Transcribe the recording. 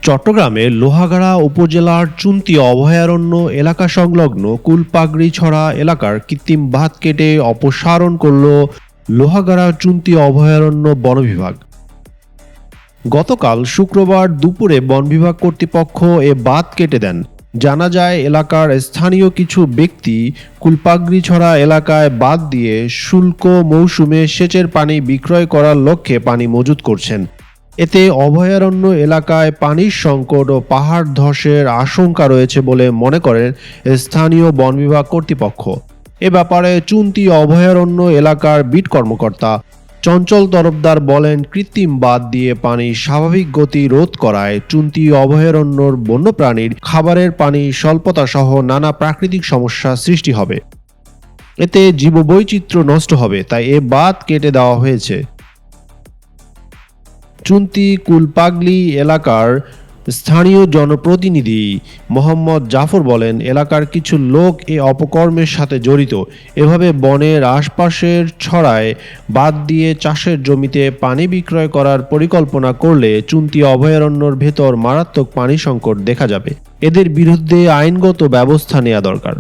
চট্টগ্রামের লোহাগাড়া উপজেলার চুন্তি অভয়ারণ্য এলাকা সংলগ্ন কুলপাগড়িছড়া এলাকার কৃত্রিম বাঁধ কেটে অপসারণ করল লোহাগাড়া চুন্তি অভয়ারণ্য বন বিভাগ। গতকাল শুক্রবার দুপুরে বন বিভাগ কর্তৃপক্ষ এ বাঁধ কেটে দেন। জানা যায়, এলাকার স্থানীয় কিছু ব্যক্তি কুলপাগড়িছড়া এলাকায় বাঁধ দিয়ে শুল্ক মৌসুমে সেচের পানি বিক্রয় করার লক্ষ্যে পানি মজুত করছেন। এতে অভয়ারণ্য এলাকায় পানির সংকট ও পাহাড় ধসের আশঙ্কা রয়েছে বলে মনে করেন স্থানীয় বন বিভাগ কর্তৃপক্ষ। এ ব্যাপারে চুন্তি অভয়ারণ্য এলাকার বিট কর্মকর্তা চঞ্চল তরফদার বলেন, কৃত্রিম বাঁধ দিয়ে পানির স্বাভাবিক গতি রোধ করায় চুন্তি অভয়ারণ্যর বন্যপ্রাণীর খাবারের পানি স্বল্পতা সহ নানা প্রাকৃতিক সমস্যা সৃষ্টি হবে। এতে জীববৈচিত্র্য নষ্ট হবে, তাই এ বাঁধ কেটে দেওয়া হয়েছে। চুন্তি কুলপাগলি এলাকার স্থানীয় জনপ্রতিনিধি মোহাম্মদ জাফর বলেন, এলাকার কিছু লোক এ অপকর্মের সাথে জড়িত। এভাবে বনের আশপাশের ছড়ায় বাঁধ দিয়ে চাষের জমিতে পানি বিক্রয় করার পরিকল্পনা করলে চুন্তি অভয়ারণ্যর ভেতর মারাত্মক পানি সংকট দেখা যাবে। এদের বিরুদ্ধে আইনগত ব্যবস্থা নেওয়া দরকার।